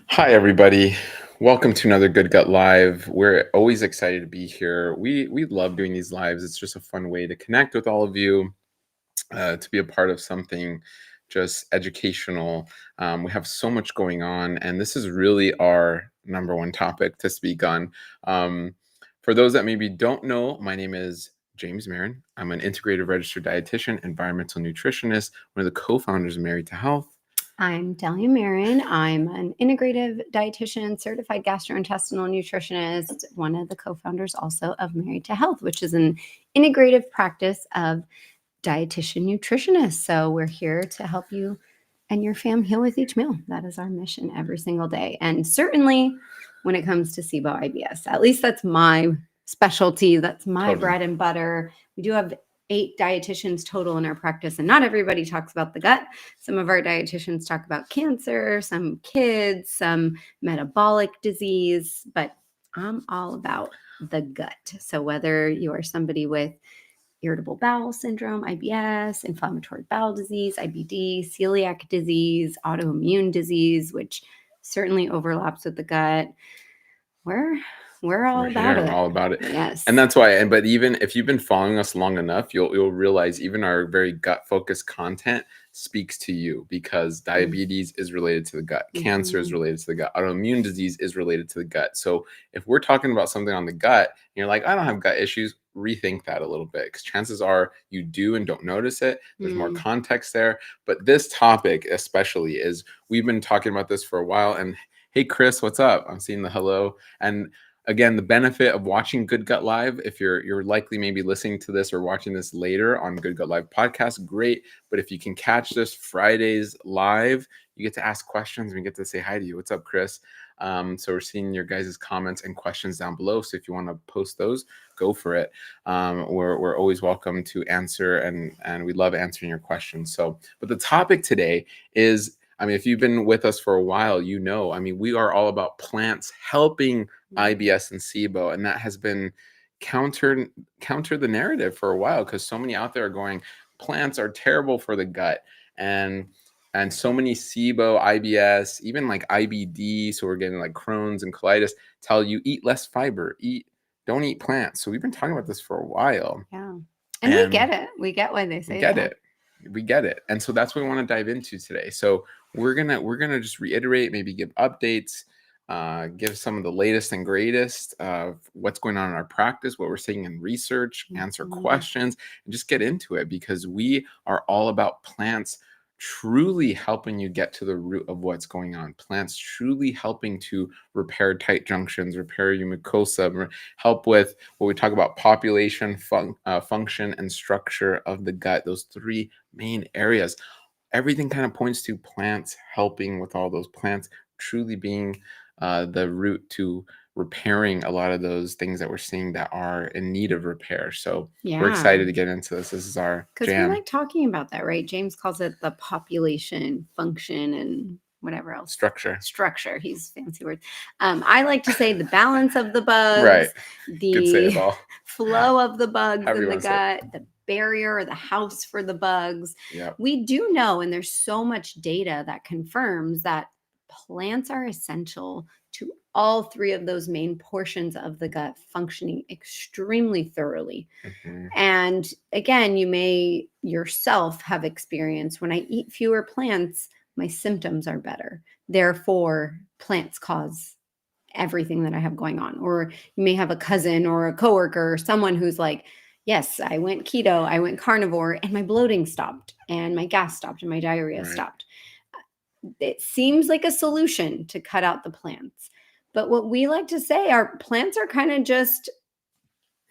Hi, everybody. Welcome to another Good Gut Live. We're always excited to be here. We love doing these lives. It's just a fun way to connect with all of you, to be a part of something just educational. We have so much going on, and this is really our number one topic to speak on. For those that maybe don't know, my name is James Marin. I'm an integrative registered dietitian, environmental nutritionist, one of the co-founders of Married to Health. I'm Delia Marin. I'm an integrative dietitian, certified gastrointestinal nutritionist, one of the co-founders also of Married to Health, which is an integrative practice of dietitian nutritionists. So we're here to help you and your fam heal with each meal. That is our mission every single day. And certainly when it comes to SIBO IBS, at least that's my specialty. That's my bread and butter. We do have 8 dietitians total in our practice, and not everybody talks about the gut. Some of our dietitians talk about cancer, some kids, some metabolic disease, but I'm all about the gut. So whether you are somebody with Irritable Bowel Syndrome, IBS, inflammatory bowel disease, IBD, celiac disease, autoimmune disease, which certainly overlaps with the gut, we're all about it. All about it. Yes. And that's why, but even if you've been following us long enough, you'll realize even our very gut-focused content speaks to you, because diabetes is related to the gut, cancer is related to the gut, autoimmune disease is related to the gut. So if we're talking about something on the gut, and you're like, I don't have gut issues, rethink that a little bit, because chances are you do and don't notice it. There's more context there. But this topic especially is, we've been talking about this for a while. And hey, Chris, what's up? I'm seeing the hello. And again, the benefit of watching Good Gut Live, if you're likely maybe listening to this or watching this later on Good Gut Live podcast, great. But if you can catch this Fridays live, you get to ask questions and we get to say hi to you. What's up, Chris? So we're seeing your guys' comments and questions down below. So if you want to post those, go for it. We're always welcome to answer, and we love answering your questions. So, but the topic today is, if you've been with us for a while, we are all about plants helping IBS and SIBO, and that has been counter the narrative for a while, because so many out there are going, plants are terrible for the gut, and so many SIBO, IBS, even like IBD, so we're getting like Crohn's and colitis, tell you eat less fiber, don't eat plants. So we've been talking about this for a while. Yeah, and we get it. We get why they say that. We get it. And so that's what we want to dive into today. So we're gonna just reiterate, maybe give updates, give some of the latest and greatest of what's going on in our practice, what we're seeing in research, answer questions, and just get into it, because we are all about plants truly helping you get to the root of what's going on. Plants truly helping to repair tight junctions, repair your mucosa, help with what we talk about, population, function, and structure of the gut. Those 3 main areas. Everything kind of points to plants helping with all those, plants truly being the root to repairing a lot of those things that we're seeing that are in need of repair. So we're excited to get into this. This is our jam. Because we like talking about that, right? James calls it the population, function, and whatever else. Structure. He's fancy words. I like to say the balance of the bugs, right. the flow of the bugs in the gut, the barrier or the house for the bugs. Yep. We do know, and there's so much data that confirms that plants are essential to all 3 of those main portions of the gut functioning extremely thoroughly. And again, you may yourself have experienced, when I eat fewer plants, my symptoms are better. Therefore, plants cause everything that I have going on. Or you may have a cousin or a coworker or someone who's like, yes, I went keto, I went carnivore, and my bloating stopped, and my gas stopped, and my diarrhea stopped. It seems like a solution to cut out the plants. But what we like to say, our plants are kind of just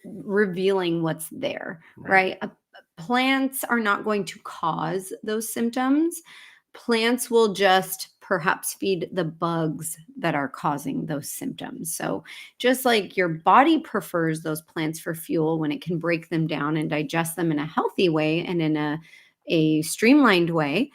revealing what's there, right? Plants are not going to cause those symptoms. Plants will just perhaps feed the bugs that are causing those symptoms. So just like your body prefers those plants for fuel when it can break them down and digest them in a healthy way and in a streamlined way,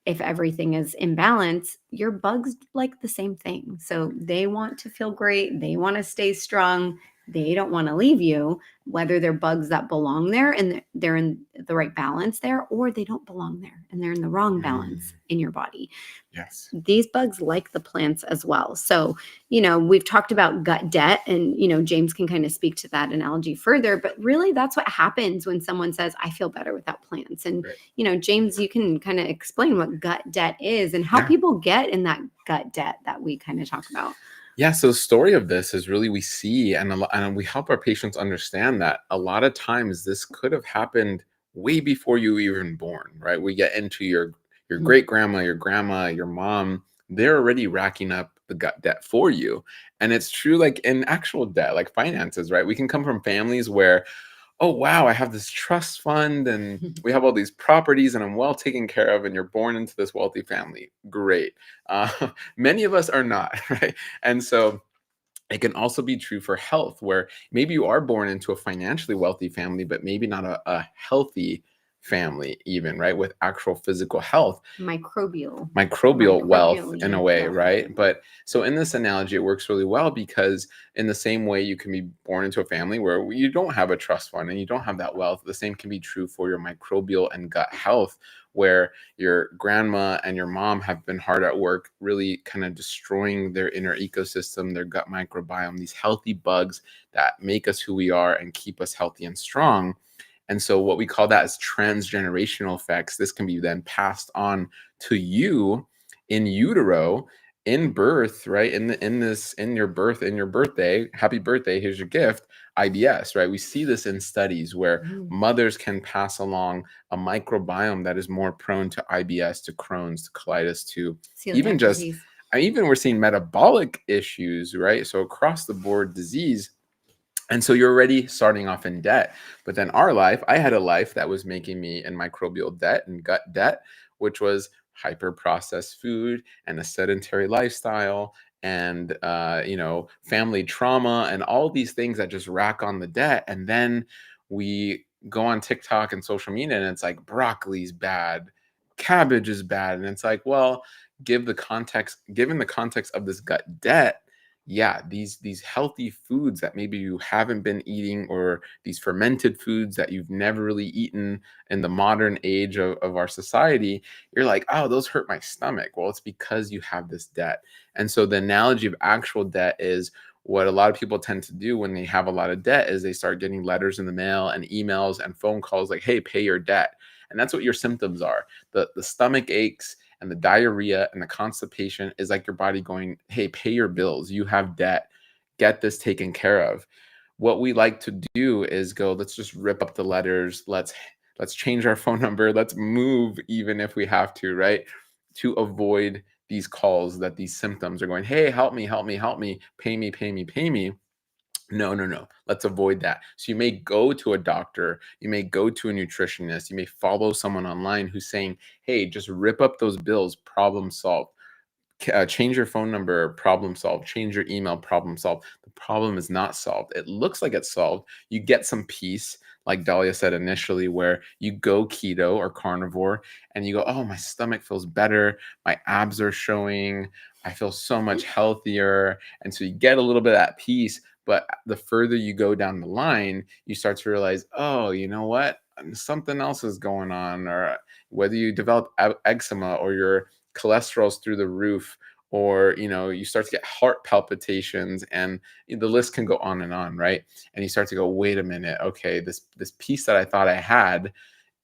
if everything is in balance, your bugs like the same thing. So they want to feel great. They want to stay strong. they don't want to leave you, whether they're bugs that belong there and they're in the right balance there, or they don't belong there and they're in the wrong balance in your body. Yes. These bugs like the plants as well. So, we've talked about gut debt, and, James can kind of speak to that analogy further, but really that's what happens when someone says, I feel better without plants. And, Right. James, you can kind of explain what gut debt is and how people get in that gut debt that we kind of talk about. Yeah, so the story of this is really we see and we help our patients understand that a lot of times this could have happened way before you were even born, right? We get into your great grandma, your grandma, your mom, they're already racking up the gut debt for you. And it's true like in actual debt, like finances, right? We can come from families where, oh wow, I have this trust fund and we have all these properties and I'm well taken care of, and you're born into this wealthy family. Great. Uh, Many of us are not, right? And so it can also be true for health, where maybe you are born into a financially wealthy family, but maybe not a healthy family, even, right? With actual physical health, microbial wealth in a way, right? But so in this analogy, it works really well because in the same way you can be born into a family where you don't have a trust fund and you don't have that wealth, the same can be true for your microbial and gut health, where your grandma and your mom have been hard at work, really kind of destroying their inner ecosystem, their gut microbiome, these healthy bugs that make us who we are and keep us healthy and strong. And so what we call that is transgenerational effects. This can be then passed on to you in utero, in birth, right? In your birth, in your birthday, happy birthday, here's your gift, IBS, right? We see this in studies where mothers can pass along a microbiome that is more prone to IBS, to Crohn's, to colitis, to even just, even we're seeing metabolic issues, right? So across the board disease. And so you're already starting off in debt. But then our life, I had a life that was making me in microbial debt and gut debt, which was hyper processed food and a sedentary lifestyle and family trauma and all these things that just rack on the debt. And then we go on TikTok and social media and it's like broccoli's bad, cabbage is bad. And it's like, well, given the context of this gut debt, yeah, these healthy foods that maybe you haven't been eating, or these fermented foods that you've never really eaten in the modern age of our society, you're like, oh, those hurt my stomach. Well, it's because you have this debt. And so the analogy of actual debt is what a lot of people tend to do when they have a lot of debt is they start getting letters in the mail and emails and phone calls like, hey, pay your debt. And that's what your symptoms are. The stomach aches and the diarrhea and the constipation is like your body going, hey, pay your bills. You have debt. Get this taken care of. What we like to do is go, let's just rip up the letters. Let's change our phone number. Let's move even if we have to, right? To avoid these calls that these symptoms are going, hey, help me, help me, help me, pay me, pay me, pay me. No, no, no. Let's avoid that. So you may go to a doctor, you may go to a nutritionist, you may follow someone online who's saying, hey, just rip up those bills, problem solved. Change your phone number, problem solved. Change your email, problem solved. The problem is not solved. It looks like it's solved. You get some peace, like Dahlia said initially, where you go keto or carnivore and you go, oh, my stomach feels better. My abs are showing. I feel so much healthier. And so you get a little bit of that peace. But the further you go down the line, you start to realize, oh, you know what? Something else is going on. Or whether you develop eczema or your cholesterol's through the roof, or you start to get heart palpitations, and the list can go on, right? And you start to go, wait a minute, okay, this piece that I thought I had,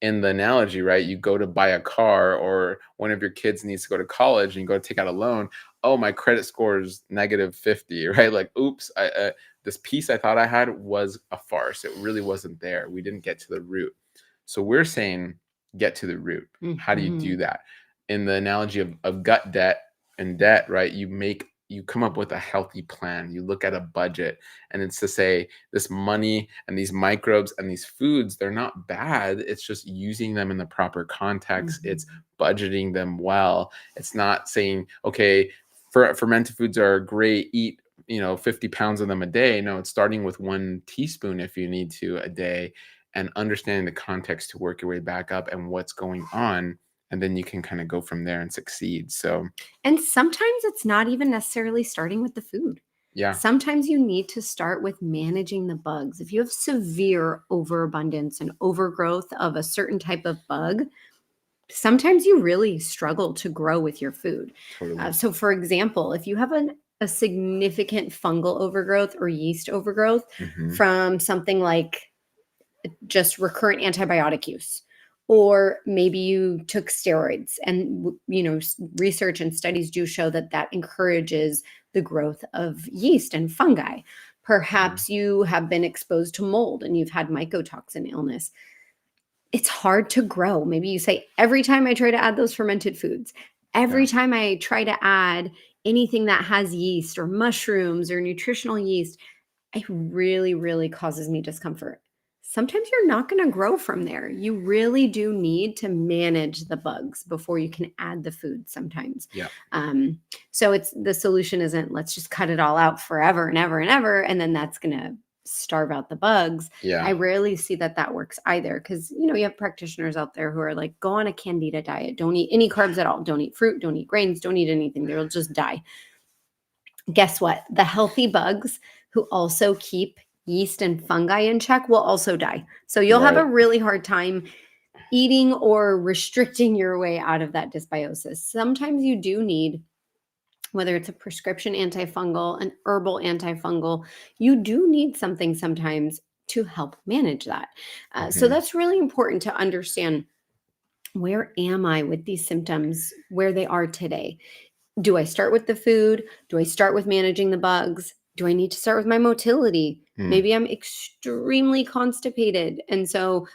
in the analogy, right? You go to buy a car, or one of your kids needs to go to college and you go to take out a loan. Oh, my credit score is -50, right? Like, oops, this piece I thought I had was a farce. It really wasn't there. We didn't get to the root. So we're saying, get to the root. How do you do that? In the analogy of gut debt and debt, right? You come up with a healthy plan. You look at a budget, and it's to say this money and these microbes and these foods, they're not bad. It's just using them in the proper context. It's budgeting them well. It's not saying, okay, fermented foods are great, eat 50 pounds of them a day. No, it's starting with 1 teaspoon if you need to a day, and understanding the context to work your way back up and what's going on. And then you can kind of go from there and succeed. So, and sometimes it's not even necessarily starting with the food. Yeah. Sometimes you need to start with managing the bugs. If you have severe overabundance and overgrowth of a certain type of bug, sometimes you really struggle to grow with your food. Totally. So, for example, if you have a significant fungal overgrowth or yeast overgrowth Hmm. from something like just recurrent antibiotic use, or maybe you took steroids, and research and studies do show that that encourages the growth of yeast and fungi. Perhaps you have been exposed to mold and you've had mycotoxin illness. It's hard to grow. Maybe you say, every time I try to add those fermented foods, every Yeah. time I try to add anything that has yeast or mushrooms or nutritional yeast, it really, really causes me discomfort. Sometimes you're not going to grow from there. You really do need to manage the bugs before you can add the food sometimes. Yeah. So the solution isn't let's just cut it all out forever and ever and ever, and then that's going to starve out the bugs. Yeah. I rarely see that works either, because you have practitioners out there who are like, go on a candida diet, don't eat any carbs at all, don't eat fruit, don't eat grains, don't eat anything, they'll just die. Guess what? The healthy bugs who also keep yeast and fungi in check will also die. So you'll have a Right. really hard time eating or restricting your way out of that dysbiosis. Sometimes you do need, whether it's a prescription antifungal, an herbal antifungal, you do need something sometimes to help manage that. So Hmm. that's really important to understand, where am I with these symptoms, where they are today? Do I start with the food? Do I start with managing the bugs? Do I need to start with my motility? Mm. Maybe I'm extremely constipated. And so,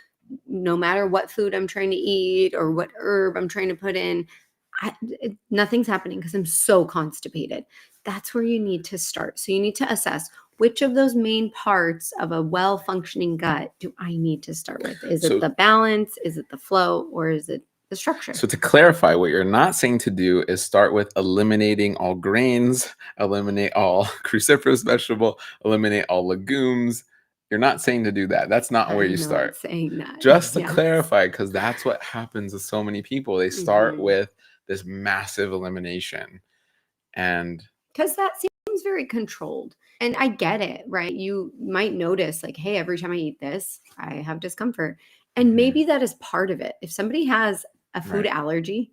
no matter what food I'm trying to eat or what herb I'm trying to put in, nothing's happening because I'm so constipated. That's where you need to start. So, you need to assess, which of those main parts of a well functioning gut do I need to start with? Is it So, the balance? Is it the flow? Or is it the structure? so to clarify, what you're not saying to do is start with eliminating all grains, eliminate all cruciferous vegetable, eliminate all legumes. You're not saying to do that. That's not where you I'm not start. saying that. Just to Yes. clarify, because that's what happens with so many people. They start Mhm. with this massive elimination. And 'Cause that seems very controlled, and I get it, right? You might notice, like, "Hey, every time I eat this, I have discomfort," and mhm, maybe that is part of it. If somebody has a food right. allergy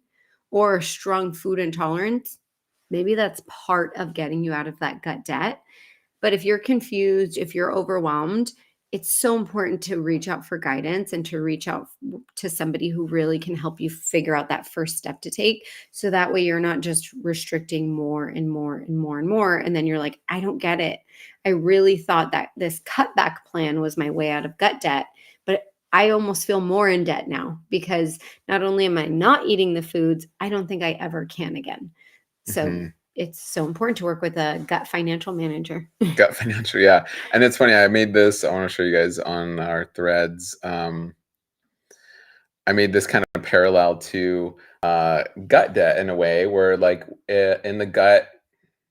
or a strong food intolerance, maybe that's part of getting you out of that gut debt. But if you're confused, if you're overwhelmed, it's so important to reach out for guidance and to reach out to somebody who really can help you figure out that first step to take. So that way you're not just restricting more and more and more and more. And then you're like, I don't get it. I really thought that this cutback plan was my way out of gut debt, but I almost feel more in debt now because not only am I not eating the foods, I don't think I ever can again. So Mhm. it's so important to work with a gut financial manager. Gut financial, yeah. And it's funny, I made this, I want to show you guys on our threads. I made this kind of parallel to gut debt in a way where, like, in the gut,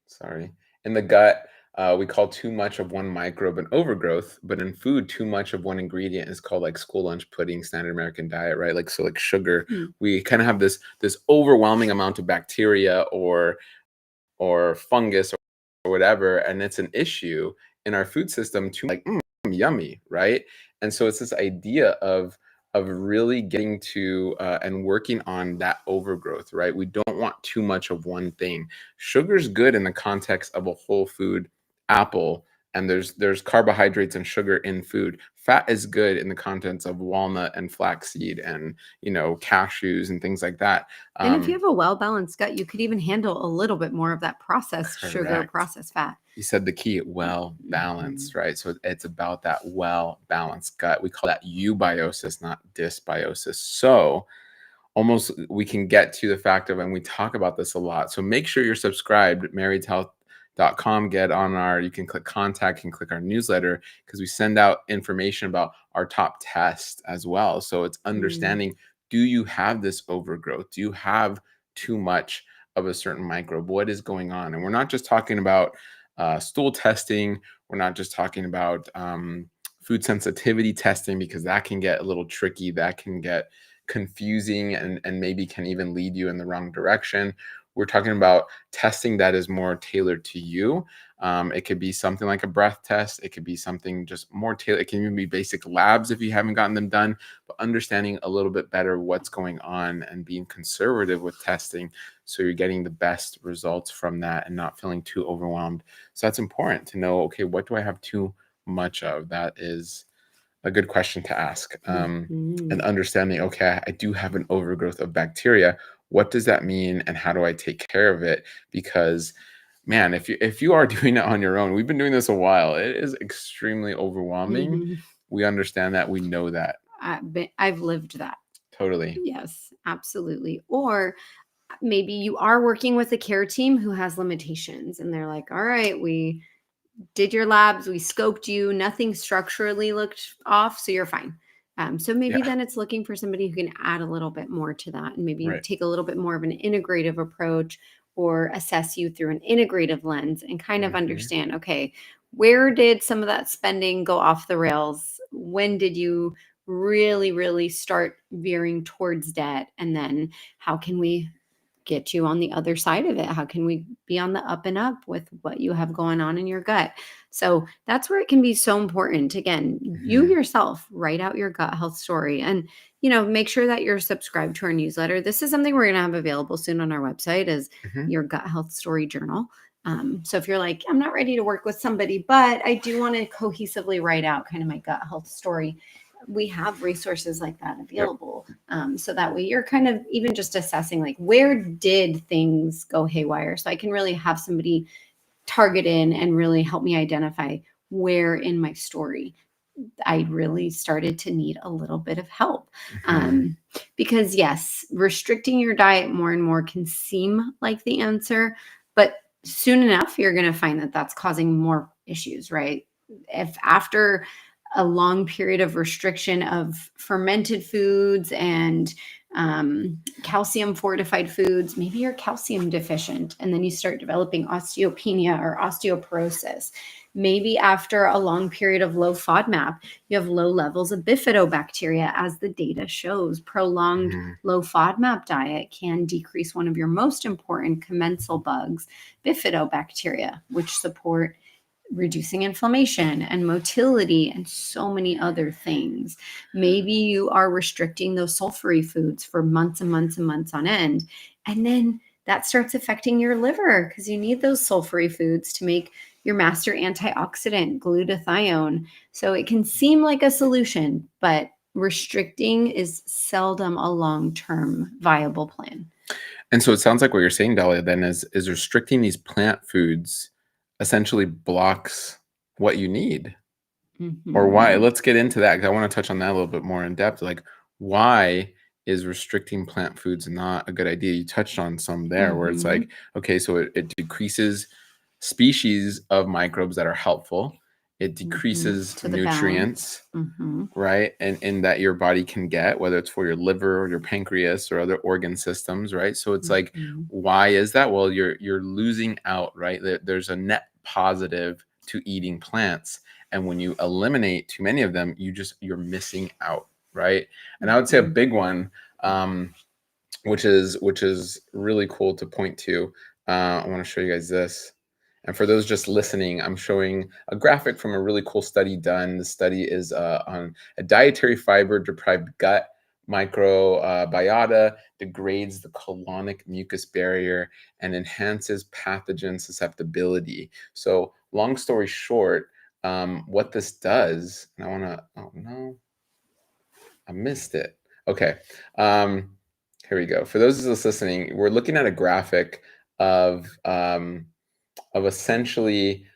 sorry, in the gut, we call too much of one microbe an overgrowth, but in food, too much of one ingredient is called like school lunch pudding, standard American diet, right? Like, so like sugar, Mm. we kind of have this overwhelming amount of bacteria or fungus or whatever, and it's an issue in our food system to like yummy, right? And so it's this idea of really getting to and working on that overgrowth, right? We don't want too much of one thing. Sugar's good in the context of a whole food apple, and there's carbohydrates and sugar in food. Fat is good in the contents of walnut and flaxseed and cashews and things like that. And if you um have a well-balanced gut, you could even handle a little bit more of that processed sugar, Correct. processed fat. You said the key, well Mhm. balanced, right? So it's about that well balanced gut. We call that eubiosis, not dysbiosis. So almost we can get to the fact of, and we talk about this a lot. So make sure you're subscribed, marriedhealth.com. Get on you can click contact and click our newsletter, because we send out information about our top test as well. So it's Mm. understanding, do you have this overgrowth? Do you have too much of a certain microbe? What is going on? And we're not just talking about stool testing. We're not just talking about food sensitivity testing, because that can get a little tricky. That can get confusing and maybe can even lead you in the wrong direction. we're talking about testing that is more tailored to you. It could be something like a breath test. It could be something just more tailored. It can even be basic labs if you haven't gotten them done, but understanding a little bit better what's going on and being conservative with testing so you're getting the best results from that and not feeling too overwhelmed. So that's important to know, okay, what do I have too much of? That is a good question to ask. And understanding, okay, I do have an overgrowth of bacteria. What does that mean and how do I take care of it? Because man, if you are doing it on your own, we've been doing this a while. It is extremely overwhelming. Mhm. We understand that. We know that. I've lived that. Totally. Yes, absolutely. Or maybe you are working with a care team who has limitations and they're like, all right, we did your labs, we scoped you, nothing structurally looked off, so you're fine. So maybe Yeah. then it's looking for somebody who can add a little bit more to that and maybe Right. take a little bit more of an integrative approach or assess you through an integrative lens and kind of Mhm. understand, okay, where did some of that spending go off the rails? When did you really, really start veering towards debt? And then how can we get you on the other side of it? How can we be on the up and up with what you have going on in your gut? So that's where it can be so important. Again, you Mhm. yourself write out your gut health story and make sure that you're subscribed to our newsletter. This is something we're going to have available soon on our website is Mhm. your gut health story journal. So if you're like, I'm not ready to work with somebody, but I do want to cohesively write out kind of my gut health story, we have resources like that Yep. available. So that way you're kind of even just assessing like where did things go haywire? So I can really have somebody target in and really help me identify where in my story I really started to need a little bit of help. Mhm. Because yes, restricting your diet more and more can seem like the answer, but soon enough, you're going to find that that's causing more issues, right? If after a long period of restriction of fermented foods and calcium fortified foods, maybe you're calcium deficient, and then you start developing osteopenia or osteoporosis. Maybe after a long period of low FODMAP, you have low levels of bifidobacteria, as the data shows. Prolonged Mhm. low FODMAP diet can decrease one of your most important commensal bugs, bifidobacteria, which support reducing inflammation and motility and so many other things. Maybe you are restricting those sulfury foods for months and months and months on end. And then that starts affecting your liver because you need those sulfury foods to make your master antioxidant, glutathione. So it can seem like a solution, but restricting is seldom a long-term viable plan. And so it sounds like what you're saying, Dahlia, then is restricting these plant foods essentially blocks what you need. Or why? Mhm. Let's get into that because I want to touch on that a little bit more in depth. Like, why is restricting plant foods not a good idea? You touched on some there where it's like, Mhm. okay, so it decreases species of microbes that are helpful. It Mhm. decreases To the balance. nutrients, Mhm. right? And that your body can get, whether it's for your liver or your pancreas or other organ systems, right? So it's like, Mhm. why is that? Well, you're losing out, right? There's a net positive to eating plants. And when you eliminate too many of them, you're missing out, right? And I would say a Mhm. big one, which is really cool to point to. I want to show you guys this. And for those just listening, I'm showing a graphic from a really cool study done. The study is on a dietary fiber deprived gut microbiota degrades the colonic mucus barrier and enhances pathogen susceptibility. So, long story short, what this does, and I want to, oh no, I missed it. Okay. Um, Here we go. For those of us listening, we're looking at a graphic of essentially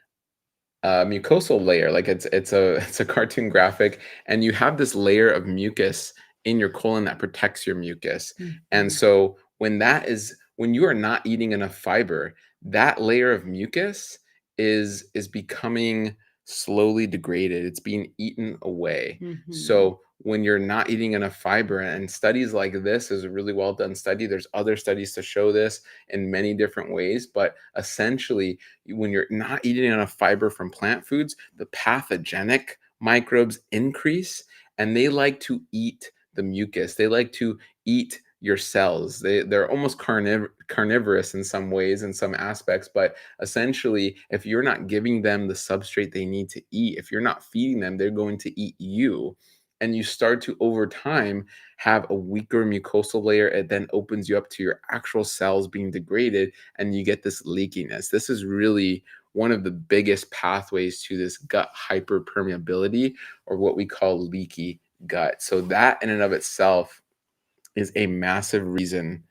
a mucosal layer. Like it's a cartoon graphic, and you have this layer of mucus in your colon that protects your mucus. And Mhm. so when you are not eating enough fiber, that layer of mucus is becoming slowly degraded. It's being eaten away. Mhm. So when you're not eating enough fiber, and studies like this is a really well done study. There's other studies to show this in many different ways, but essentially when you're not eating enough fiber from plant foods, the pathogenic microbes increase and they like to eat the mucus. They like to eat your cells. They're almost carnivorous in some ways, in some aspects, but essentially, if you're not giving them the substrate they need to eat, if you're not feeding them, they're going to eat you. And you start to, over time, have a weaker mucosal layer. It then opens you up to your actual cells being degraded, and you get this leakiness. This is really one of the biggest pathways to this gut hyperpermeability, or what we call leaky gut. So that in and of itself is a massive reason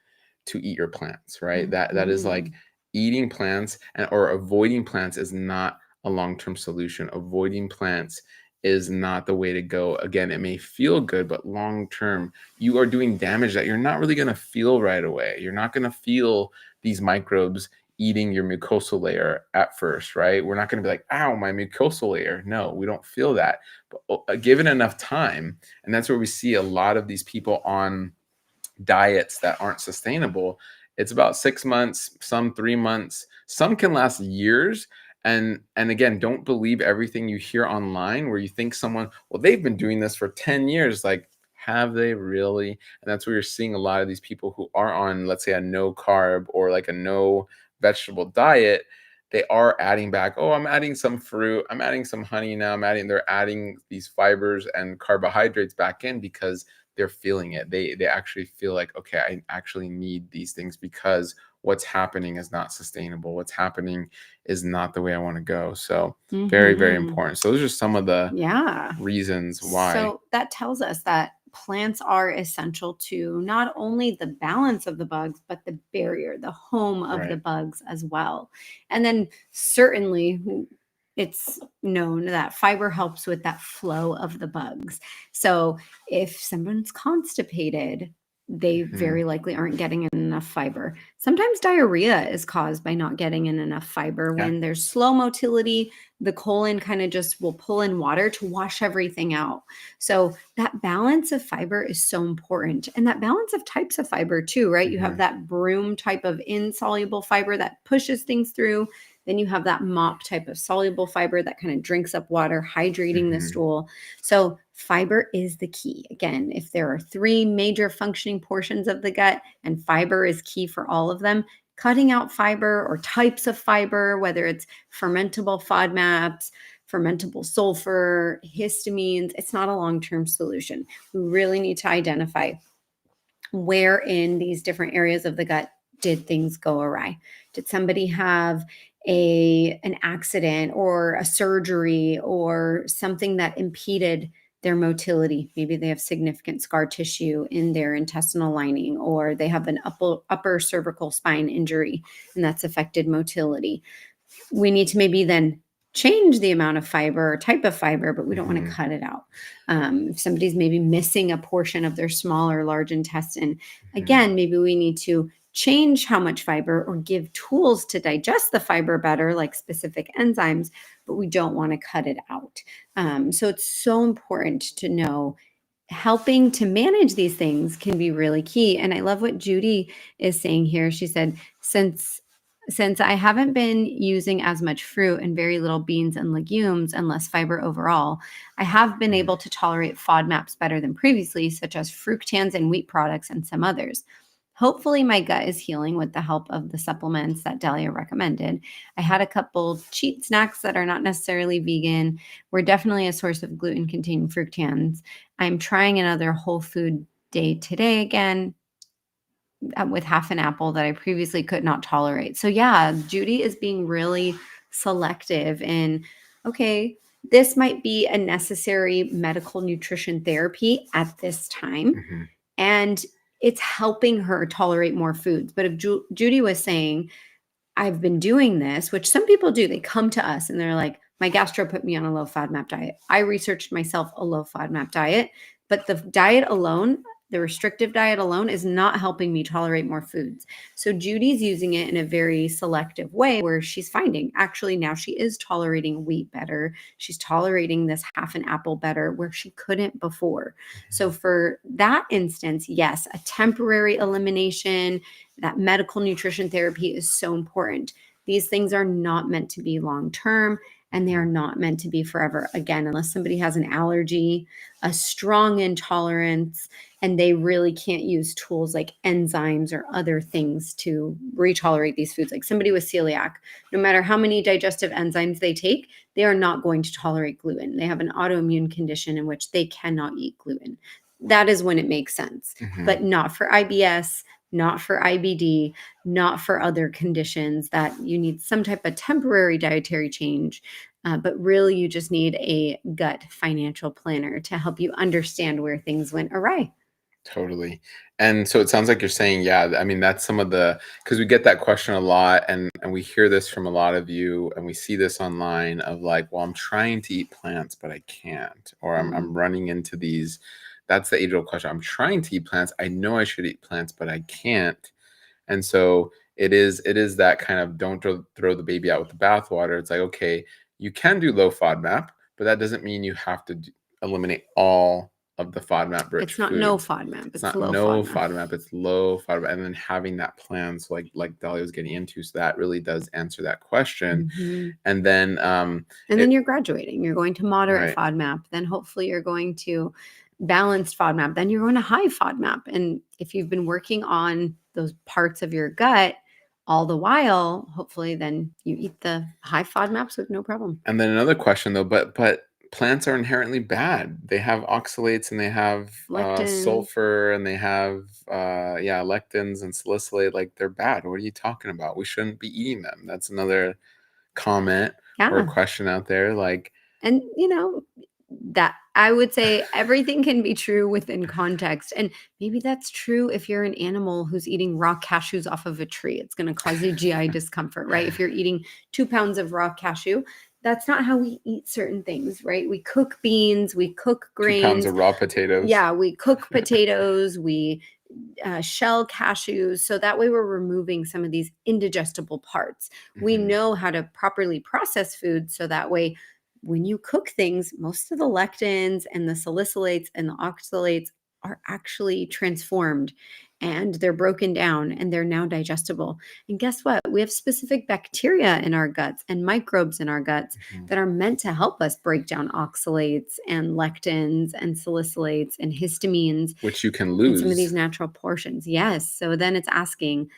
to eat your plants, right? That is like eating plants or avoiding plants is not a long-term solution. Avoiding plants is not the way to go. Again, it may feel good, but long-term, you are doing damage that you're not really going to feel right away. You're not going to feel these microbes eating your mucosal layer at first, right? We're not going to be like, ow, my mucosal layer. No, we don't feel that. But given enough time, and that's where we see a lot of these people on diets that aren't sustainable. It's about 6 months, some 3 months, some can last years. And again, don't believe everything you hear online where you think someone, well, they've been doing this for 10 years. Like, have they really? And that's where you're seeing a lot of these people who are on, let's say, a no carb or like a no vegetable diet. They are adding back, oh, I'm adding some fruit, I'm adding some honey now, they're adding these fibers and carbohydrates back in because they're feeling it. They actually feel like, okay, I actually need these things because what's happening is not sustainable. What's happening is not the way I want to go. So very, very important. So those are some of the reasons why. So that tells us that plants are essential to not only the balance of the bugs, but the barrier, the home of the bugs as well. And then certainly it's known that fiber helps with that flow of the bugs. So if someone's constipated, they very likely aren't getting enough fiber. Sometimes diarrhea is caused by not getting in enough fiber. When there's slow motility, the colon kind of just will pull in water to wash everything out. So that balance of fiber is so important. And that balance of types of fiber too, right? You have that broom type of insoluble fiber that pushes things through. Then you have that mop type of soluble fiber that kind of drinks up water, hydrating the stool. So fiber is the key. Again, if there are 3 major functioning portions of the gut and fiber is key for all of them, cutting out fiber or types of fiber, whether it's fermentable FODMAPs, fermentable sulfur, histamines, it's not a long-term solution. We really need to identify where in these different areas of the gut did things go awry. Did somebody have an accident or a surgery or something that impeded their motility? Maybe they have significant scar tissue in their intestinal lining, or they have an upper cervical spine injury, and that's affected motility. We need to maybe then change the amount of fiber or type of fiber, but we don't want to cut it out. If somebody's maybe missing a portion of their small or large intestine, again, maybe we need to change how much fiber or give tools to digest the fiber better, like specific enzymes, but we don't want to cut it out. So it's so important to know helping to manage these things can be really key. And I love what Judy is saying here. She said, since I haven't been using as much fruit and very little beans and legumes and less fiber overall, I have been able to tolerate FODMAPs better than previously, such as fructans and wheat products and some others. Hopefully my gut is healing with the help of the supplements that Delia recommended. I had a couple cheat snacks that are not necessarily vegan. We're definitely a source of gluten-containing fructans. I'm trying another whole food day today again with half an apple that I previously could not tolerate. So yeah, Judy is being really selective in, okay, this might be a necessary medical nutrition therapy at this time. And it's helping her tolerate more foods. But if Judy was saying, I've been doing this, which some people do, they come to us and they're like, my gastro put me on a low FODMAP diet. I researched myself a low FODMAP diet, but the diet alone, the restrictive diet alone, is not helping me tolerate more foods. So Judy's using it in a very selective way where she's finding actually now she is tolerating wheat better. She's tolerating this half an apple better where she couldn't before. So for that instance, yes, a temporary elimination, that medical nutrition therapy is so important. These things are not meant to be long-term. and they are not meant to be forever. Again, unless somebody has an allergy, a strong intolerance, and they really can't use tools like enzymes or other things to retolerate these foods. Like somebody with celiac, no matter how many digestive enzymes they take, they are not going to tolerate gluten. They have an autoimmune condition in which they cannot eat gluten. That is when it makes sense, but not for IBS, not for IBD, not for other conditions that you need some type of temporary dietary change. But really, you just need a gut financial planner to help you understand where things went awry. Totally. And so it sounds like you're saying, yeah, I mean, that's some of the, because we get that question a lot, and we hear this from a lot of you, and we see this online of like, well, I'm trying to eat plants, but I can't, or I'm running into these. That's the age-old question. I'm trying to eat plants. I know I should eat plants, but I can't. And so it is that kind of don't throw the baby out with the bathwater. It's like, okay, you can do low FODMAP, but that doesn't mean you have to eliminate all of the FODMAP rich It's not no foods. FODMAP. It's It's not low no FODMAP. FODMAP, it's low FODMAP, and then having that plan. So like Dahlia was getting into, so that really does answer that question. Mhm. And then And then you're graduating. You're going to moderate right. FODMAP. Then hopefully you're going to balanced FODMAP. Then you're going to high FODMAP. And if you've been working on those parts of your gut all the while, hopefully then you eat the high FODMAPs with no problem. And then another question though, but plants are inherently bad. They have oxalates and they have Lectin. sulfur and they have yeah, lectins and salicylate. Like they're bad. What are you talking about? We shouldn't be eating them. That's another comment or Yeah. question out there. Like, And, that I would say everything can be true within context. And maybe that's true if you're an animal who's eating raw cashews off of a tree. It's going to cause you GI discomfort, right? If you're eating 2 pounds of raw cashew, that's not how we eat certain things, right? We cook beans, we cook 2 pounds grains. of raw potatoes. Yeah, we cook potatoes, we shell cashews. So that way we're removing some of these indigestible parts. We know how to properly process food. So that way, when you cook things, most of the lectins and the salicylates and the oxalates are actually transformed and they're broken down and they're now digestible. And guess what? We have specific bacteria in our guts and microbes in our guts that are meant to help us break down oxalates and lectins and salicylates and histamines Which you can and some of these lose. natural portions. Yes. So then it's asking,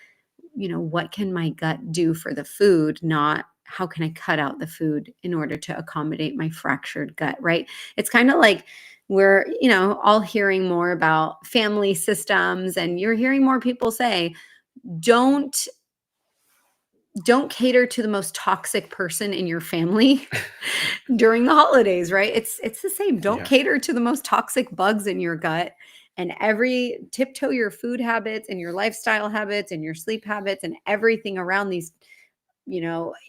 what can my gut do for the food, not how can I cut out the food in order to accommodate my fractured gut, right? It's kind of like we're, all hearing more about family systems, and you're hearing more people say, don't don't cater to the most toxic person in your family during the holidays, right? It's the same. Don't Yeah. cater to the most toxic bugs in your gut, and every tiptoe your food habits and your lifestyle habits and your sleep habits and everything around these,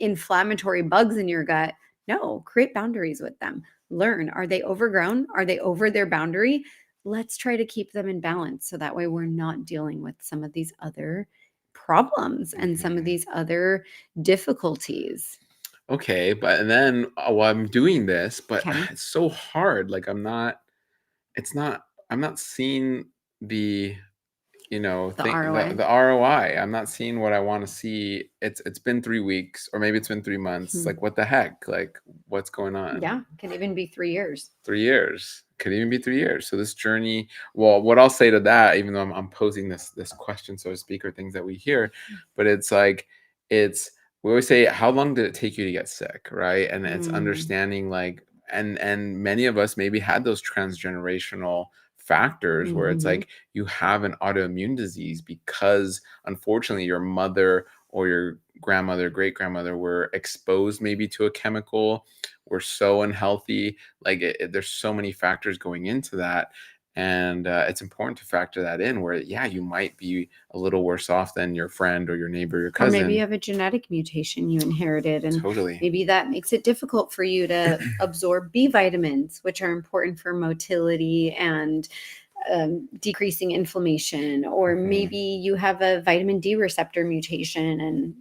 inflammatory bugs in your gut. No, create boundaries with them. Learn, are they overgrown? Are they over their boundary? Let's try to keep them in balance so that way we're not dealing with some of these other problems and some of these other difficulties. Okay, but and then well, I'm doing this, but Okay. it's so hard. Like it's not, I'm not seeing the, The the ROI. ROI. I'm not seeing what I want to see. It's been 3 weeks, or maybe it's been 3 months. Hmm. Like what the heck? Like what's going on? Yeah, can even be 3 years. 3 years. Could even be 3 years. So this journey, well, what I'll say to that, even though I'm posing this question, so to speak, or things that we hear, but it's like it's we always say, how long did it take you to get sick? Right. And it's Mm, understanding like and many of us maybe had those transgenerational factors where it's mhm. like you have an autoimmune disease because unfortunately your mother or your grandmother, great grandmother were exposed maybe to a chemical, were so unhealthy. Like there's so many factors going into that, and it's important to factor that in. Where yeah, you might be a little worse off than your friend or your neighbor, your Or maybe you cousin. have a genetic mutation you inherited, and Totally. maybe that makes it difficult for you to absorb B vitamins, which are important for motility and decreasing inflammation. Or Mhm. maybe you have a vitamin D receptor mutation, and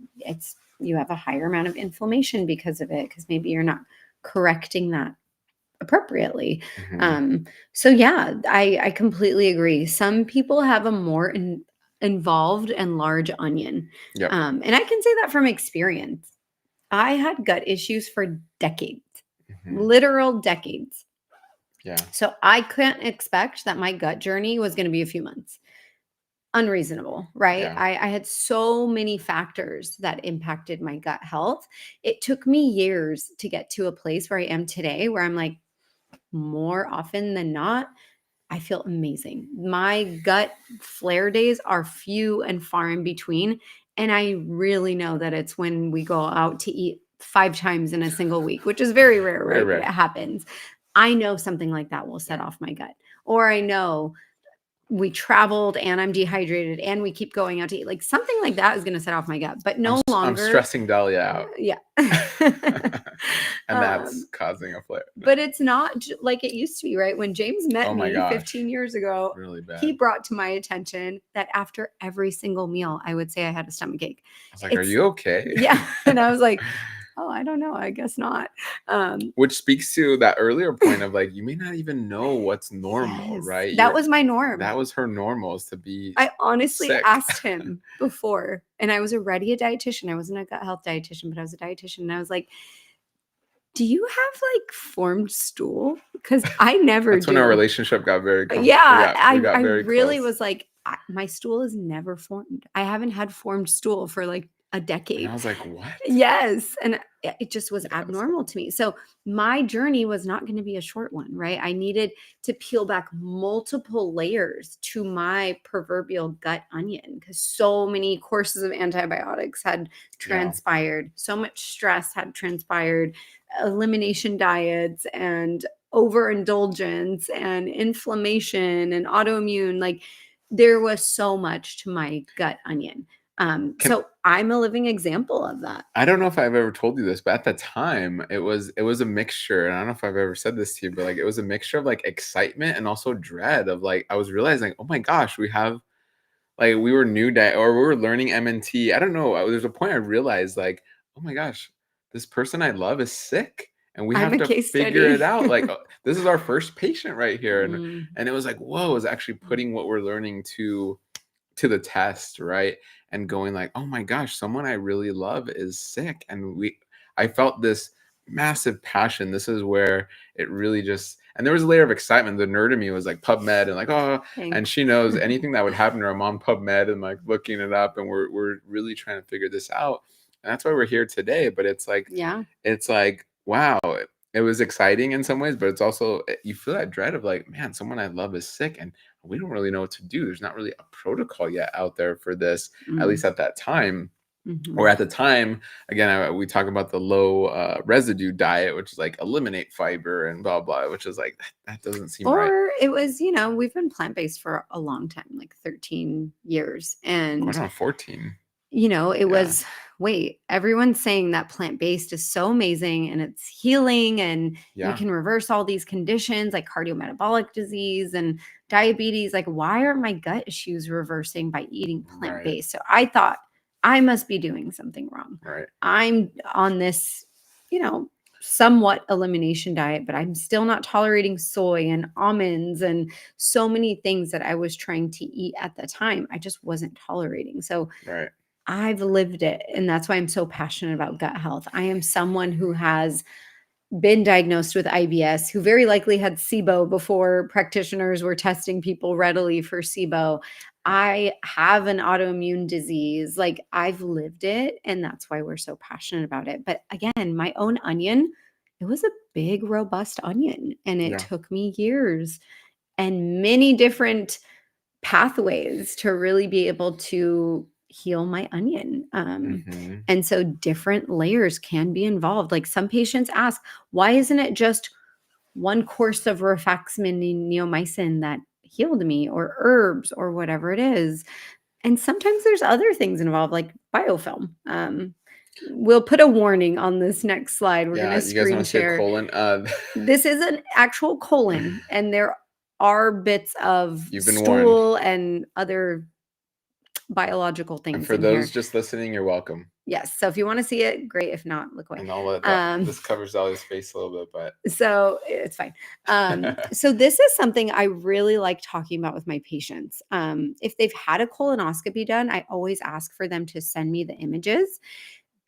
you have a higher amount of inflammation because of it, because maybe you're not correcting that appropriately. Mhm. Um, so yeah, I completely agree. Some people have a more involved and large onion. Yep. And I can say that from experience. I had gut issues for decades, Mhm. literal decades. Yeah. So I couldn't expect that my gut journey was going to be a few months. Unreasonable, right? Yeah. I had so many factors that impacted my gut health. It took me years to get to a place where I am today, where I'm like, more often than not, I feel amazing. My gut flare days are few and far in between. And I really know that it's when we go out to eat 5 times in a single week, which is very rare, Very right? But it rare. happens. I know something like that will set Yeah. off my gut. Or I know we traveled and I'm dehydrated and we keep going out to eat. Like something like that is going to set off my gut, but no I'm longer. stressing Dahlia out. Yeah. And that's um, causing a flare. but it's not like it used to be, right? When James met Oh my me gosh. 15 years ago, Really he bad. brought to my attention that after every single meal, I would say I had a stomach ache. I was like, are It's, you okay? yeah. And I was like, oh, I don't know. I guess not. Which speaks to that earlier point of like, you may not even know what's normal, Yes, right? that was my norm. That was her normal, is to be I honestly sick. asked him before, and I was already a dietitian. I wasn't a gut health dietitian, but I was a dietitian. And I was like, do you have like formed stool? Because I never That's when our do. relationship got very Yeah, we got I very really close. was like, my stool is never formed. I haven't had formed stool for like a And I decade. was like, what? Yes, and it just was Yes. abnormal to me. So my journey was not going to be a short one, right? I needed to peel back multiple layers to my proverbial gut onion because so many courses of antibiotics had Yeah. transpired, so much stress had transpired, elimination diets and overindulgence and inflammation and autoimmune. Like there was so much to my gut onion. Can So I'm a living example of that. I don't know if I've ever told you this, but at the time it was a mixture. And I don't know if I've ever said this to you, but like it was a mixture of like excitement and also dread of like I was realizing, oh my gosh, we have like we were new or we were learning MNT. I don't know. There's a point I realized like, oh my gosh, this person I love is sick. And we I'm have a to case figure study. it out. Like this is our first patient right here. And Mm. and it was like, whoa, it's actually putting what we're learning to the test, right? And going like, oh my gosh, someone I really love is sick. And I felt this massive passion. This is where it really just, and there was a layer of excitement. The nerd in me was like PubMed and like, oh, and Thanks. she knows anything that would happen to her mom PubMed and like looking it up. And we're really trying to figure this out. And that's why we're here today. But Yeah. it's like, wow, it was exciting in some ways, but it's also, you feel that dread of like, man, someone I love is sick and we don't really know what to do. There's not really a protocol yet out there for this, at least Mm. at that time. Or Mhm. at the time, again, we talk about the low residue diet, which is like eliminate fiber and blah, blah, which is like, that doesn't seem right. Or it was, we've been plant-based for a long time, like 13 years. Going And on 14. it Yeah. was, wait, everyone's saying that plant-based is so amazing and it's healing and you Yeah. can reverse all these conditions like cardiometabolic disease and diabetes. Like, why are my gut issues reversing by eating Right. plant-based? So I thought I must be doing something wrong. Right. I'm on this, you know, somewhat elimination diet, but I'm still not tolerating soy and almonds and so many things that I was trying to eat at the time. I just wasn't tolerating. So Right. I've lived it, and that's why I'm so passionate about gut health. I am someone who has been diagnosed with IBS, who very likely had SIBO before practitioners were testing people readily for SIBO. I have an autoimmune disease. Like I've lived it, and that's why we're so passionate about it. But again, my own onion, it was a big, robust onion, and it Yeah. took me years and many different pathways to really be able to heal my onion. Hmm. And so different layers can be involved. Like some patients ask, why isn't it just one course of rifaximin and neomycin that healed me, or herbs, or whatever it is? And sometimes there's other things involved, like biofilm. We'll put a warning on this next slide. We're going Yeah. to You guys screen want to see a share. colon? This is an actual colon, and there are bits of You've been warned. stool and other biological And things for in here. those just listening, you're welcome. Yes. So if you want to see it, great. If not, look away. And I'll let Um, this covers Dahlia's face a little bit, but so it's fine. So this is something I really like talking about with my patients. If they've had a colonoscopy done, I always ask for them to send me the images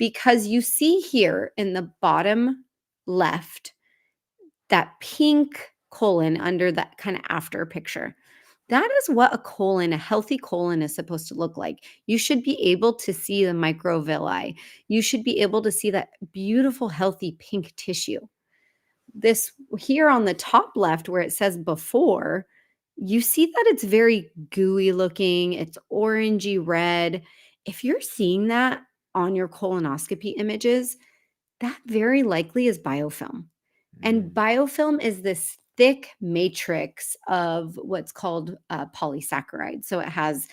because you see here in the bottom left, that pink colon under that kind of after picture. That is what a colon, a healthy colon, is supposed to look like. You should be able to see the microvilli. You should be able to see that beautiful, healthy pink tissue. This here on the top left, where it says before, you see that it's very gooey looking, it's orangey red. If you're seeing that on your colonoscopy images, that very likely is biofilm. And biofilm is this thick matrix of what's called polysaccharide. So it has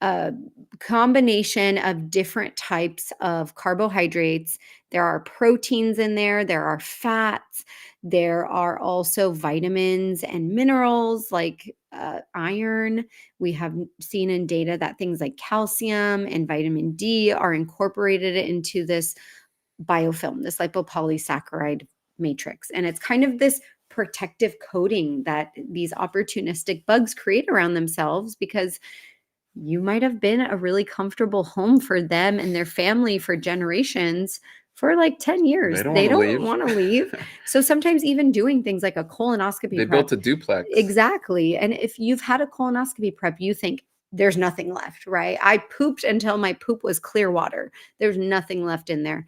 a combination of different types of carbohydrates. There are proteins in there, there are fats, there are also vitamins and minerals like iron. We have seen in data that things like calcium and vitamin D are incorporated into this biofilm, this lipopolysaccharide matrix. And it's kind of this protective coating that these opportunistic bugs create around themselves, because you might have been a really comfortable home for them and their family for generations, for like 10 years. They don't want to leave. So sometimes even doing things like a colonoscopy They prep. built a duplex. Exactly. And if you've had a colonoscopy prep, you think there's nothing left, right? I pooped until my poop was clear water. There's nothing left in there.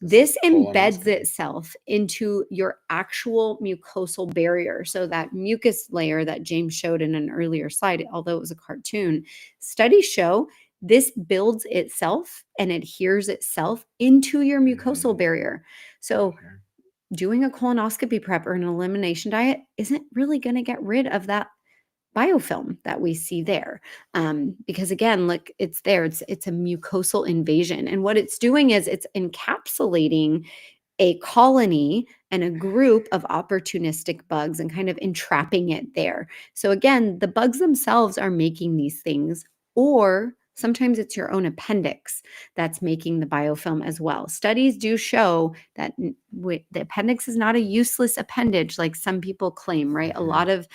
This embeds itself into your actual mucosal barrier. So that mucus layer that James showed in an earlier slide, although it was a cartoon, studies show this builds itself and adheres itself into your mucosal barrier. So doing a colonoscopy prep or an elimination diet isn't really going to get rid of that biofilm that we see there, because again, look, it's there. It's a mucosal invasion, and what it's doing is it's encapsulating a colony and a group of opportunistic bugs and kind of entrapping it there. So again, the bugs themselves are making these things, or sometimes it's your own appendix that's making the biofilm as well. Studies do show that the appendix is not a useless appendage like some people claim, right? A lot of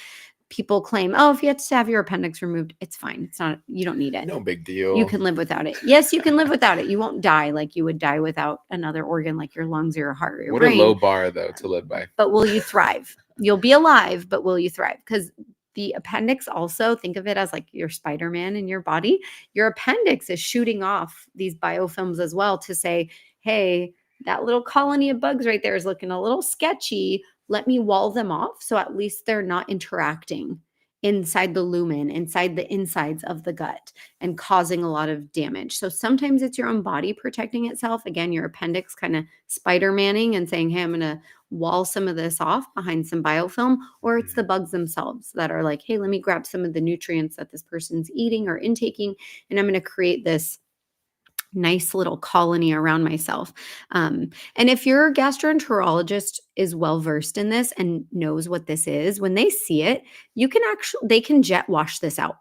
people claim, oh, if you have to have your appendix removed, it's fine. It's not, you don't need it. No big deal. You can live without it. Yes, you can live without it. You won't die like you would die without another organ like your lungs or your heart or your brain. What a low bar, though, to live by. But will you thrive? You'll be alive, but will you thrive? Because the appendix also, think of it as like your Spider-Man in your body. Your appendix is shooting off these biofilms as well to say, hey, that little colony of bugs right there is looking a little sketchy. Let me wall them off so at least they're not interacting inside the lumen, inside the insides of the gut, and causing a lot of damage. So sometimes it's your own body protecting itself. Again, your appendix kind of Spider-Manning and saying, hey, I'm going to wall some of this off behind some biofilm, or it's the bugs themselves that are like, hey, let me grab some of the nutrients that this person's eating or intaking, and I'm going to create this nice little colony around myself. And if your gastroenterologist is well versed in this and knows what this is, when they see it, they can jet wash this out.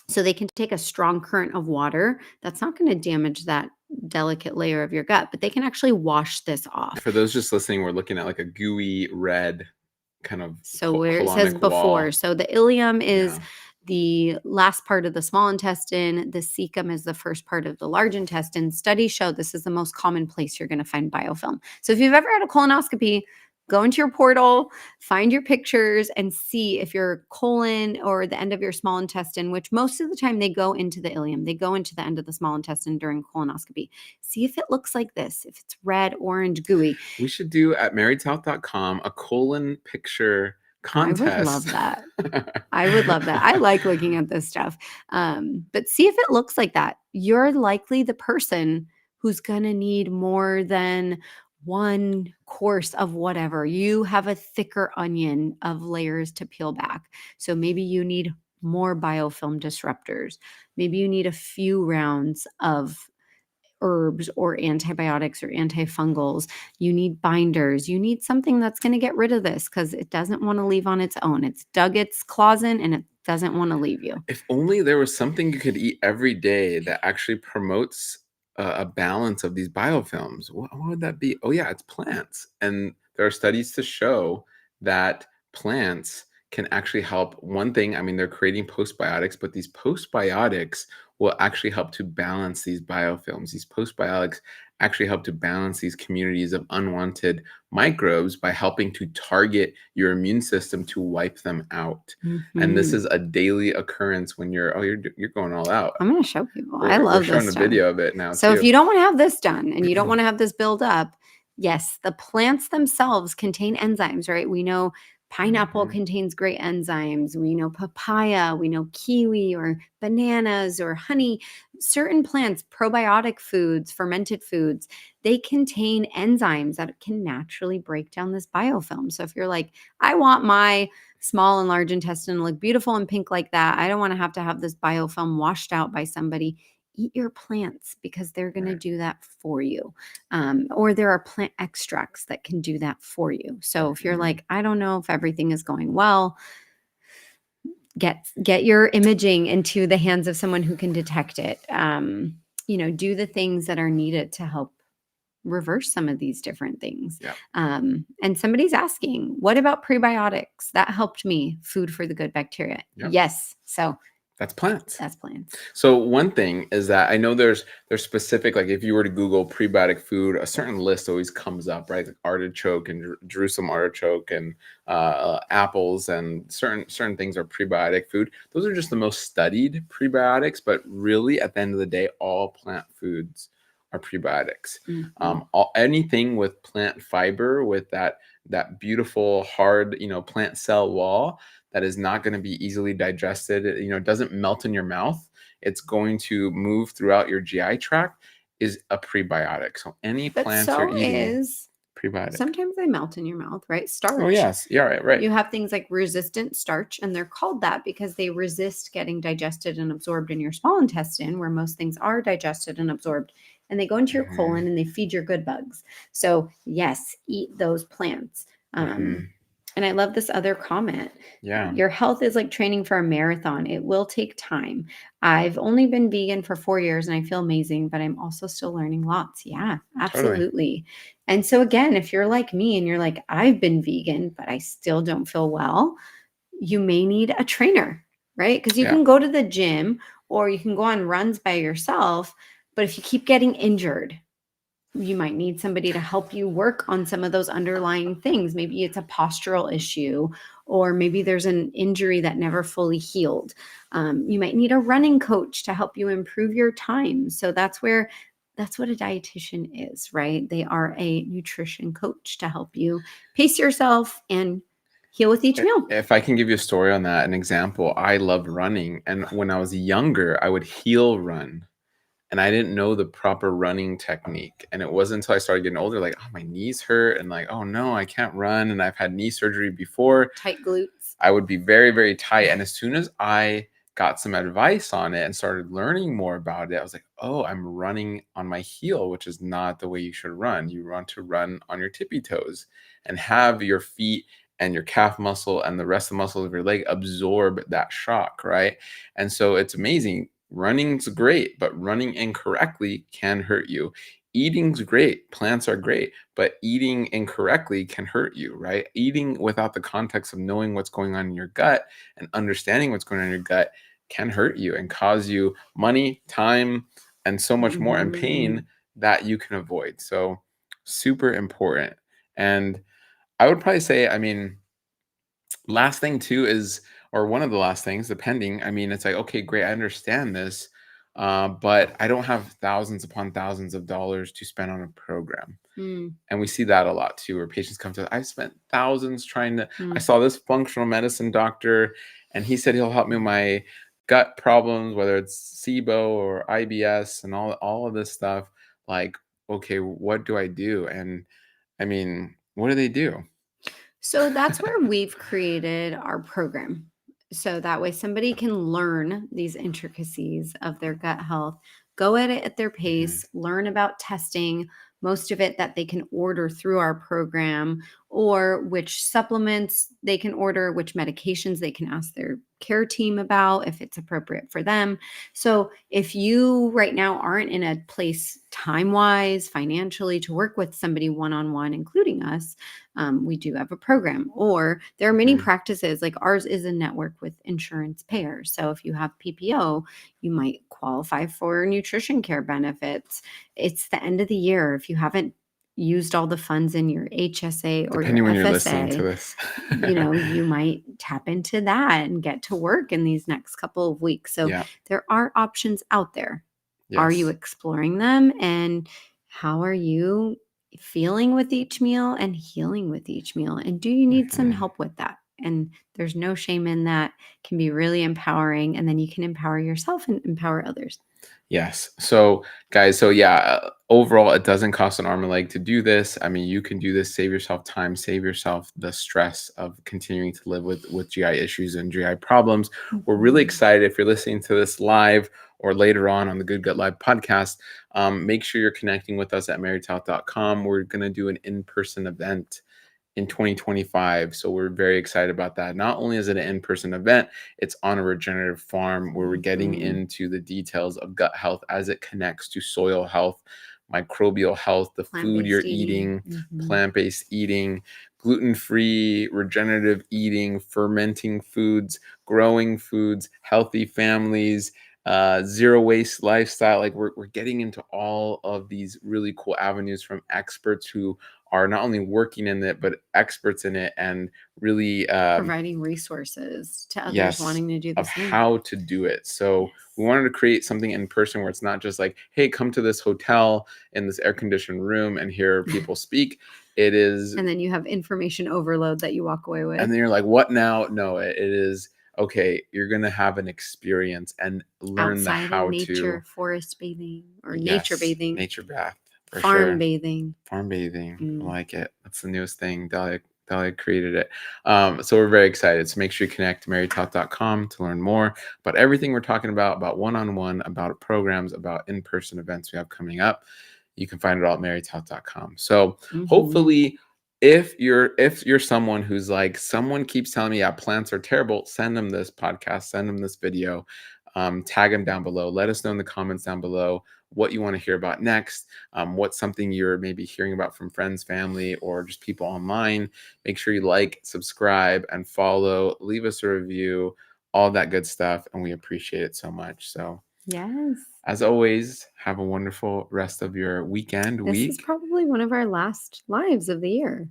So they can take a strong current of water that's not going to damage that delicate layer of your gut, but they can actually wash this off. For those just listening, we're looking at like a gooey red kind of so where it says before wall. So the ileum is the last part of the small intestine. The cecum is the first part of the large intestine. Studies show this is the most common place you're going to find biofilm. So if you've ever had a colonoscopy, go into your portal, find your pictures, and see if your colon or the end of your small intestine, which most of the time they go into the ileum, they go into the end of the small intestine during colonoscopy. See if it looks like this, if it's red, orange, gooey. We should do at marriedsouth.com a colon picture contest. I would love that. I would love that. I like looking at this stuff. But see if it looks like that. You're likely the person who's going to need more than one course of whatever. You have a thicker onion of layers to peel back. So maybe you need more biofilm disruptors. Maybe you need a few rounds of herbs or antibiotics or antifungals. You need binders. You need something that's going to get rid of this because it doesn't want to leave on its own. It's dug its claws in and it doesn't want to leave you. If only there was something you could eat every day that actually promotes a balance of these biofilms. What would that be? Oh yeah, it's plants. And there are studies to show that plants can actually help. One thing, I mean, they're creating postbiotics, but these postbiotics will actually help to balance these biofilms. These postbiotics actually help to balance these communities of unwanted microbes by helping to target your immune system to wipe them out. And this is a daily occurrence when you're going all out. I'm going to show people. I We're love showing this a stuff. video of it now So too. if you don't want to have this done and you don't want to have this build up, yes, the plants themselves contain enzymes, right? We know pineapple contains great enzymes. We know papaya, we know kiwi or bananas or honey. Certain plants, probiotic foods, fermented foods, they contain enzymes that can naturally break down this biofilm. So if you're like, I want my small and large intestine to look beautiful and pink like that, I don't want to have this biofilm washed out by somebody. Eat your plants because they're going to do that for you. Or there are plant extracts that can do that for you. So if you're like, I don't know if everything is going well, get your imaging into the hands of someone who can detect it. Do the things that are needed to help reverse some of these different things. Yeah. And somebody's asking, what about prebiotics? That helped me. Food for the good bacteria. Yep. Yes. So that's plants. That's plants. So one thing is that I know there's specific, like if you were to Google prebiotic food, a certain list always comes up, right? Like artichoke and Jerusalem artichoke and apples and certain things are prebiotic food. Those are just the most studied prebiotics, but really at the end of the day, all plant foods are prebiotics. Anything with plant fiber, with that beautiful hard, plant cell wall that is not going to be easily digested, it doesn't melt in your mouth, it's going to move throughout your GI tract, is a prebiotic. So any plants you're eating is prebiotic. Sometimes they melt in your mouth, right? Starch. Oh yes, yeah, right. You have things like resistant starch, and they're called that because they resist getting digested and absorbed in your small intestine, where most things are digested and absorbed, and they go into your colon and they feed your good bugs. So yes, eat those plants. And I love this other comment. Yeah. Your health is like training for a marathon. It will take time. I've only been vegan for 4 years and I feel amazing, but I'm also still learning lots. Yeah, absolutely. Totally. And so again, if you're like me and you're like, I've been vegan, but I still don't feel well, you may need a trainer, right? Because you can go to the gym or you can go on runs by yourself. But if you keep getting injured, you might need somebody to help you work on some of those underlying things. Maybe it's a postural issue, or maybe there's an injury that never fully healed. You might need a running coach to help you improve your time. So that's what a dietitian is, right? They are a nutrition coach to help you pace yourself and heal with each meal. If I can give you a story on that, an example, I loved running. And when I was younger, I would heel run. And I didn't know the proper running technique. And it wasn't until I started getting older, like, oh, my knees hurt. And like, oh no, I can't run. And I've had knee surgery before. Tight glutes. I would be very, very tight. And as soon as I got some advice on it and started learning more about it, I was like, oh, I'm running on my heel, which is not the way you should run. You want to run on your tippy toes and have your feet and your calf muscle and the rest of the muscles of your leg absorb that shock, right? And so it's amazing. Running's great, but running incorrectly can hurt you. Eating's great. Plants are great, but eating incorrectly can hurt you, right? Eating without the context of knowing what's going on in your gut and understanding what's going on in your gut can hurt you and cause you money, time, and so much more, and pain that you can avoid. So super important. And I would probably say, last thing too is, or one of the last things, depending, it's like, okay, great, I understand this, but I don't have thousands upon thousands of dollars to spend on a program. And we see that a lot too, where patients come to us, I've spent thousands trying to, I saw this functional medicine doctor and he said he'll help me with my gut problems, whether it's SIBO or IBS and all of this stuff. Like, okay, what do I do? And what do they do? So that's where we've created our program. So that way somebody can learn these intricacies of their gut health, go at it at their pace, learn about testing, most of it that they can order through our program, or which supplements they can order, which medications they can ask their care team about if it's appropriate for them. So if you right now aren't in a place time-wise, financially to work with somebody one-on-one, including us, we do have a program. Or there are many practices, like ours is a network with insurance payers. So if you have PPO, you might qualify for nutrition care benefits. It's the end of the year. If you haven't used all the funds in your HSA or Depending your when you're listening to FSA, this. you might tap into that and get to work in these next couple of weeks. So Yeah. there are options out there. Are you Yes. exploring them? And how are you feeling with each meal and healing with each meal? And do you need some help with that? And there's no shame in that. It can be really empowering. And then you can empower yourself and empower others. Yes. So, guys, overall, it doesn't cost an arm and a leg to do this. I mean, you can do this, save yourself time, save yourself the stress of continuing to live with GI issues and GI problems. We're really excited. If you're listening to this live or later on the Good Gut Live podcast, make sure you're connecting with us at marytalk.com. We're going to do an in-person event in 2025. So we're very excited about that. Not only is it an in-person event, it's on a regenerative farm where we're getting into the details of gut health as it connects to soil health, microbial health, the food you're eating, plant-based eating, gluten-free, regenerative eating, fermenting foods, growing foods, healthy families, zero waste lifestyle. Like we're getting into all of these really cool avenues from experts who are not only working in it, but experts in it, and really providing resources to others wanting to do the of same. how to do it. So we wanted to create something in person where it's not just like, hey, come to this hotel in this air-conditioned room and hear people speak. It is, and then you have information overload that you walk away with. and then you're like, what now? No, it is, okay, you're going to have an experience and learn outside the how in nature, to. forest bathing or nature bathing, Nature bath. For farm sure. bathing. Farm bathing. I like it. That's the newest thing. Dahlia created it. So we're very excited. So make sure you connect to marytalk.com to learn more about everything we're talking about one-on-one, about programs, about in-person events we have coming up. You can find it all at marytalk.com. So hopefully, if you're someone who's like, someone keeps telling me, yeah, plants are terrible, send them this podcast, send them this video, tag them down below. Let us know in the comments down below what you want to hear about next, what's something you're maybe hearing about from friends, family, or just people online. Make sure you like, subscribe, and follow. Leave us a review, all that good stuff, and we appreciate it so much. So yes, as always, have a wonderful rest of your weekend, this week. is probably one of our last lives of the year.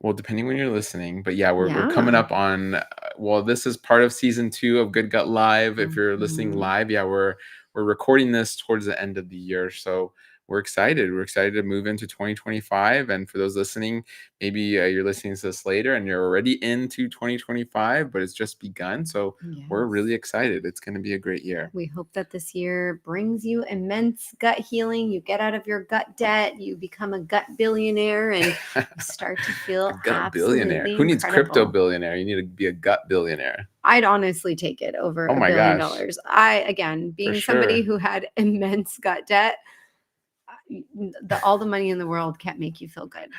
Well, depending when you're listening, but yeah, we're coming up on. Well, this is part of season 2 of Good Gut Live. If you're listening live, yeah, we're recording this towards the end of the year, so we're excited. We're excited to move into 2025. And for those listening, maybe you're listening to this later and you're already into 2025, but it's just begun. So we're really excited. It's going to be a great year. We hope that this year brings you immense gut healing. You get out of your gut debt. You become a gut billionaire and you start to feel A gut billionaire. absolutely Who needs incredible. crypto billionaire? You need to be a gut billionaire. I'd honestly take it over $1 billion. Again, being somebody who had immense gut debt, all the money in the world can't make you feel good.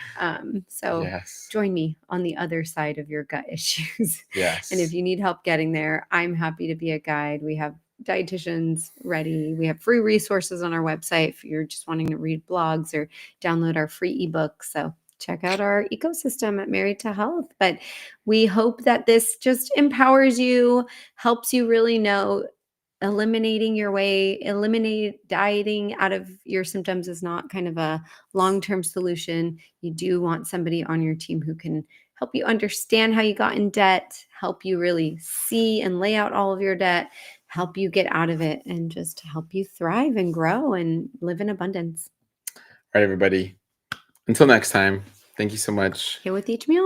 So join me on the other side of your gut issues. And if you need help getting there, I'm happy to be a guide. We have dietitians ready. We have free resources on our website if you're just wanting to read blogs or download our free ebook. So check out our ecosystem at Married to Health. But we hope that this just empowers you, helps you really know eliminate dieting out of your symptoms is not kind of a long-term solution. You do want somebody on your team who can help you understand how you got in debt, help you really see and lay out all of your debt, help you get out of it, and just help you thrive and grow and live in abundance. All right, everybody. Until next time, thank you so much. Here with each meal.